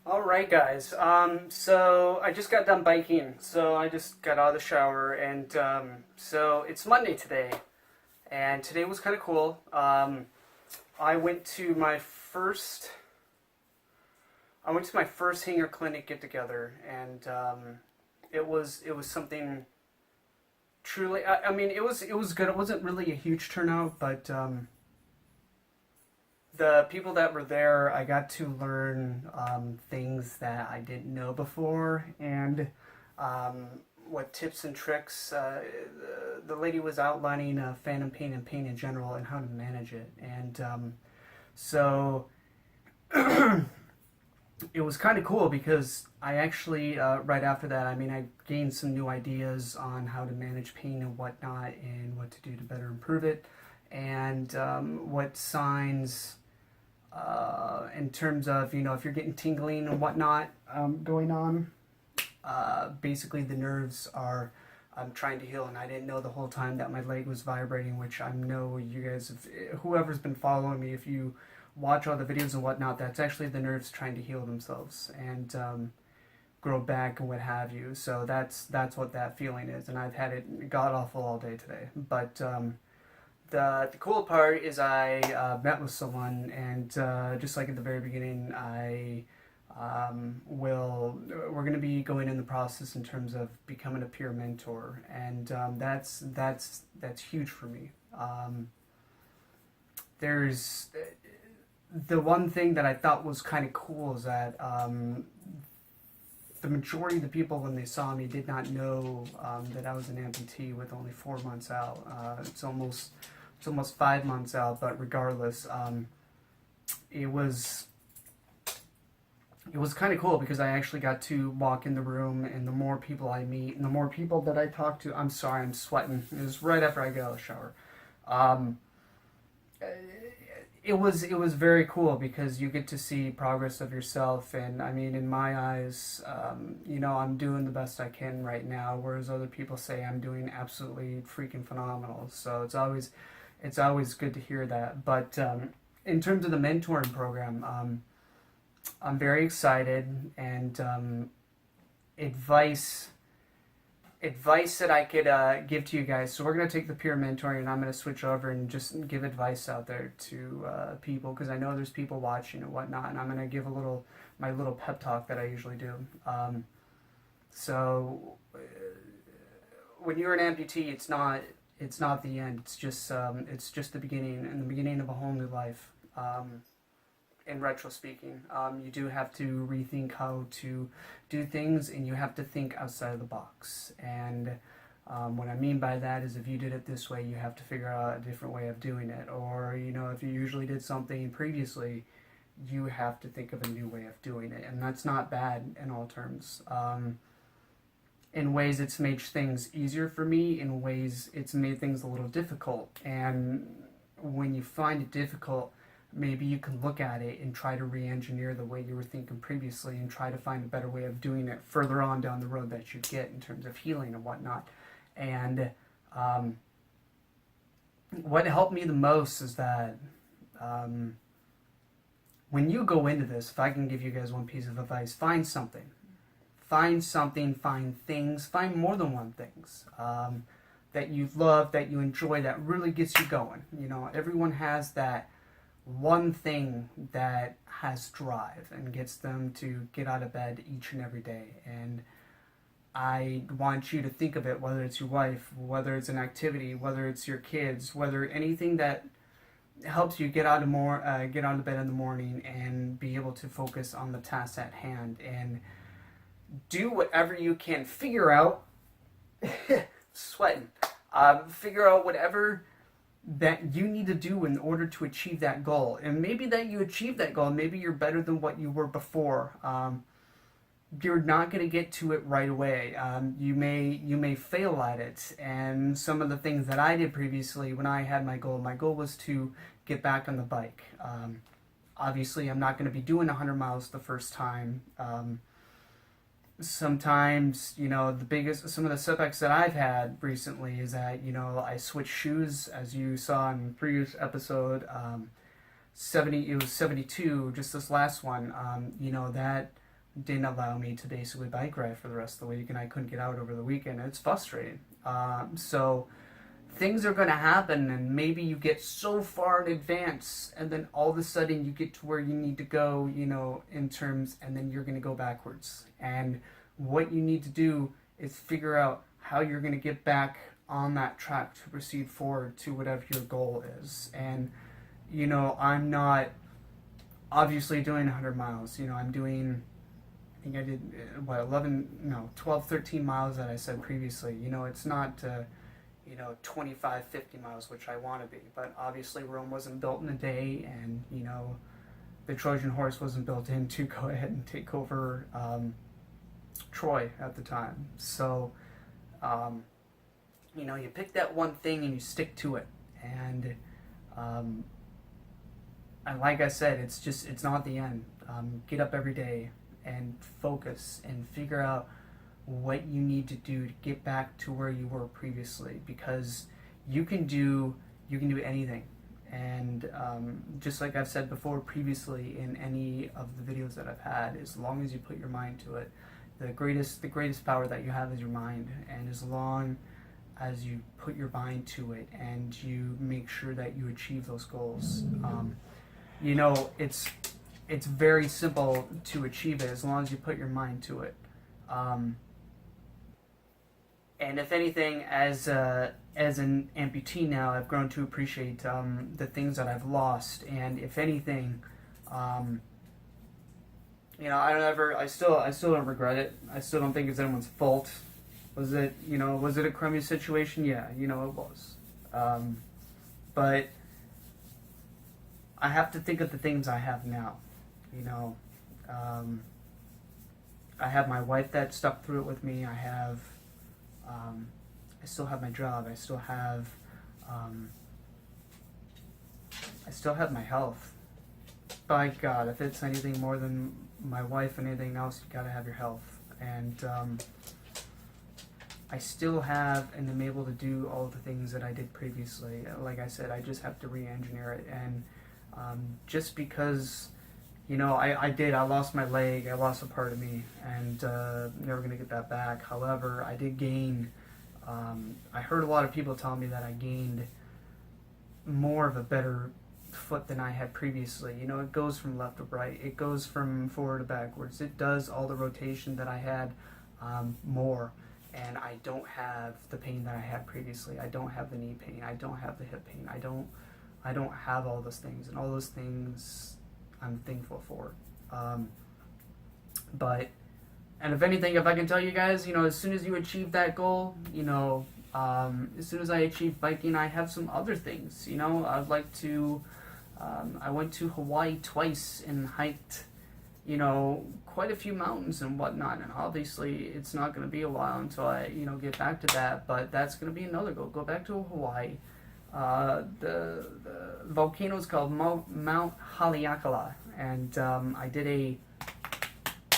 All right, guys. So I just got done biking. So I just got out of the shower, and so it's Monday today, and today was kind of cool. I went to my first. I went to my first Hanger Clinic get together, and it was something truly. I mean, it was good. It wasn't really a huge turnout, but the people that were there, I got to learn things that I didn't know before, and um, what tips and tricks. The lady was outlining phantom pain and pain in general and how to manage it, and so it was kind of cool because I actually right after that, I mean, I gained some new ideas on how to manage pain and whatnot, and what to do to better improve it, and what signs in terms of, if you're getting tingling and whatnot going on. Basically, the nerves are trying to heal, and I didn't know the whole time that my leg was vibrating, which I know you guys, whoever's been following me, if you watch all the videos and whatnot, that's actually the nerves trying to heal themselves and grow back and what have you. So that's what that feeling is, and I've had it god awful all day today. But the cool part is I met with someone, and just like at the very beginning, we're going to be going in the process in terms of becoming a peer mentor, and that's huge for me. There's the one thing that I thought was kind of cool is that the majority of the people, when they saw me, did not know that I was an amputee with only 4 months out. It's almost 5 months out, but regardless, it was kind of cool because I actually got to walk in the room, and the more people I meet and the more people that I talk to, I'm sorry, I'm sweating. It was right after I got out of the shower. Um, it was very cool because you get to see progress of yourself, and I mean, in my eyes, I'm doing the best I can right now, whereas other people say I'm doing absolutely freaking phenomenal. So it's always good to hear that. But in terms of the mentoring program, I'm very excited, and advice advice that I could give to you guys. So we're going to take the peer mentoring, and I'm going to switch over and just give advice out there to people, because I know there's people watching and whatnot, and I'm going to give my little pep talk that I usually do. So when you're an amputee, it's not the end. It's just the beginning, and the beginning of a whole new life. In retro speaking, you do have to rethink how to do things, and you have to think outside of the box. And what I mean by that is, if you did it this way, you have to figure out a different way of doing it. Or, if you usually did something previously, you have to think of a new way of doing it. And that's not bad in all terms. In ways, it's made things easier for me. In ways, it's made things a little difficult. And when you find it difficult, maybe you can look at it and try to re-engineer the way you were thinking previously, and try to find a better way of doing it further on down the road that you get in terms of healing and whatnot. And what helped me the most is that when you go into this, if I can give you guys one piece of advice, find something. Find something, find things, find more than one things that you love, that you enjoy, that really gets you going. Everyone has that one thing that has drive and gets them to get out of bed each and every day. And I want you to think of it, whether it's your wife, whether it's an activity, whether it's your kids, whether anything that helps you get out of bed in the morning and be able to focus on the task at hand, and do whatever you can. Figure out, sweating, figure out whatever that you need to do in order to achieve that goal. And maybe that you achieve that goal, maybe you're better than what you were before. You're not going to get to it right away. You may fail at it. And some of the things that I did previously when I had my goal was to get back on the bike. Obviously, I'm not going to be doing 100 miles the first time. Sometimes, some of the setbacks that I've had recently is that, I switched shoes, as you saw in the previous episode. It was 72, just this last one. That didn't allow me to basically bike ride for the rest of the week, and I couldn't get out over the weekend. It's frustrating. So things are going to happen, and maybe you get so far in advance, and then all of a sudden you get to where you need to go, in terms, and then you're going to go backwards. And what you need to do is figure out how you're going to get back on that track to proceed forward to whatever your goal is. And I'm not obviously doing 100 miles. I'm doing, I think I did 12, 13 miles that I said previously. It's not 25, 50 miles, which I want to be. But obviously Rome wasn't built in a day, and the Trojan horse wasn't built in to go ahead and take over Troy at the time. So you pick that one thing and you stick to it. And like I said, it's not the end. Get up every day and focus and figure out what you need to do to get back to where you were previously, because you can do anything. And just like I've said before previously in any of the videos that I've had, as long as you put your mind to it, the greatest power that you have is your mind. And as long as you put your mind to it and you make sure that you achieve those goals, it's very simple to achieve it as long as you put your mind to it. And if anything, as an amputee now, I've grown to appreciate the things that I've lost. And if anything, I still don't regret it. I still don't think it's anyone's fault. Was it a crummy situation? Yeah, it was. But I have to think of the things I have now. I have my wife that stuck through it with me. I still have my job. I still have my health. By God, if it's anything more than my wife and anything else, you gotta have your health. And I still have and am able to do all the things that I did previously. Like I said, I just have to re-engineer it. And just because, I lost my leg, I lost a part of me, and never going to get that back. However, I did gain, I heard a lot of people tell me that I gained more of a better foot than I had previously. It goes from left to right, it goes from forward to backwards, it does all the rotation that I had more. And I don't have the pain that I had previously. I don't have the knee pain. I don't have the hip pain. I don't have all those things. And all those things I'm thankful for. And if anything, if I can tell you guys, as soon as you achieve that goal, as soon as I achieve biking, I have some other things. I'd like to, I went to Hawaii twice and hiked, quite a few mountains and whatnot, and obviously it's not going to be a while until I, get back to that, but that's going to be another goal. Go back to Hawaii. The volcano is called Mount Haleakala, and I did a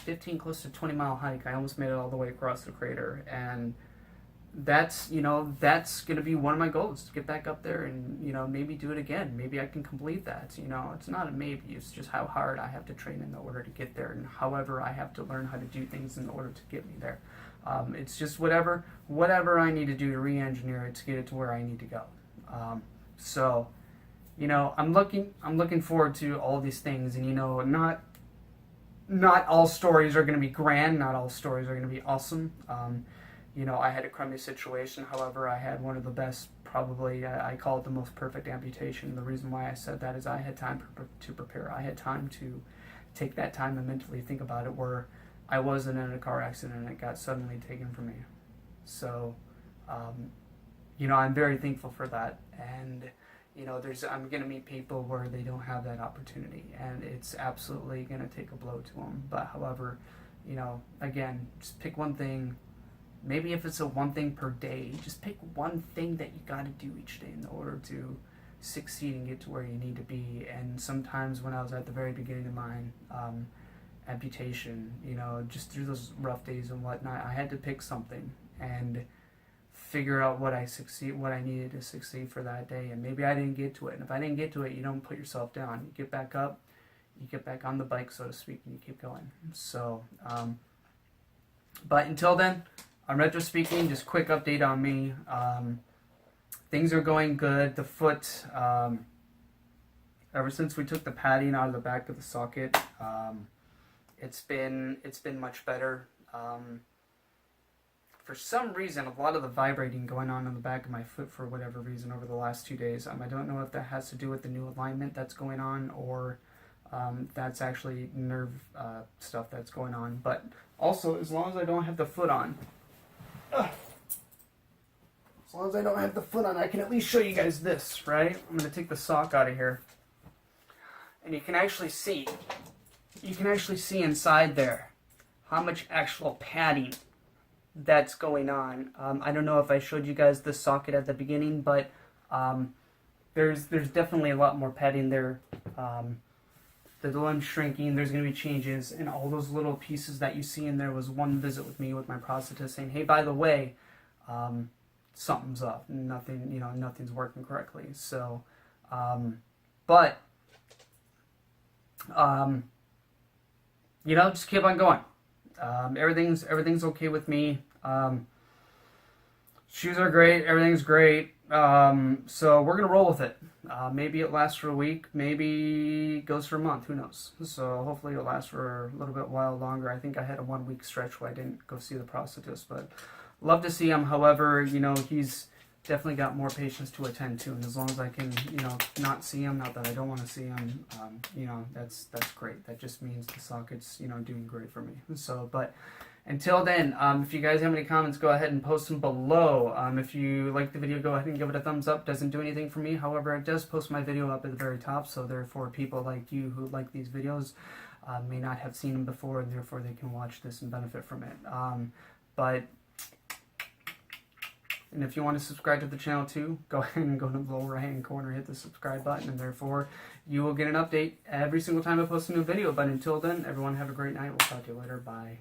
15, close to 20 mile hike. I almost made it all the way across the crater, and that's going to be one of my goals, to get back up there and, maybe do it again. Maybe I can complete that. It's not a maybe, it's just how hard I have to train in order to get there, and however I have to learn how to do things in order to get me there. It's just whatever I need to do to re-engineer it to get it to where I need to go. So, I'm looking forward to all these things, and not all stories are going to be grand, not all stories are going to be awesome. I had a crummy situation. However, I had one of the best, probably, I call it the most perfect amputation. The reason why I said that is I had time to prepare. I had time to take that time and mentally think about it, where I wasn't in a car accident and it got suddenly taken from me. So, I'm very thankful for that. And, I'm going to meet people where they don't have that opportunity, and it's absolutely going to take a blow to them. But however, again, just pick one thing. Maybe if it's a one thing per day, just pick one thing that you got to do each day in order to succeed and get to where you need to be. And sometimes when I was at the very beginning of mine, amputation, just through those rough days and whatnot, I had to pick something and figure out what I needed to succeed for that day. And maybe I didn't get to it. And if I didn't get to it, you don't put yourself down. You get back up, you get back on the bike, so to speak, and you keep going. So, but until then, on Retro Speaking, just quick update on me. Things are going good. The foot, ever since we took the padding out of the back of the socket, it's been much better. For some reason, a lot of the vibrating going on in the back of my foot for whatever reason over the last 2 days. I don't know if that has to do with the new alignment that's going on, or that's actually nerve stuff that's going on. But also, as long as I don't have the foot on, I can at least show you guys this, right? I'm going to take the sock out of here. And you can actually see inside there how much actual padding that's going on. I don't know if I showed you guys the socket at the beginning, but there's definitely a lot more padding there. The limb's shrinking, there's going to be changes, and all those little pieces that you see in there was one visit with me with my prosthetist saying, hey, by the way, something's up, nothing's working correctly. So, just keep on going. Everything's okay with me. Shoes are great, everything's great. So we're gonna roll with it. Maybe it lasts for a week, maybe it goes for a month, who knows? So hopefully it'll last for a little bit while longer. I think I had a 1 week stretch where I didn't go see the prosthetist, but love to see him. However, he's definitely got more patients to attend to, and as long as I can, not see him, not that I don't want to see him, that's great. That just means the socket's, doing great for me. So, but until then, if you guys have any comments, go ahead and post them below. If you like the video, go ahead and give it a thumbs up. Doesn't do anything for me. However, it does post my video up at the very top, so therefore people like you who like these videos may not have seen them before, and therefore they can watch this and benefit from it. And if you want to subscribe to the channel too, go ahead and go to the lower right hand corner, hit the subscribe button, and therefore you will get an update every single time I post a new video. But until then, everyone have a great night. We'll talk to you later. Bye.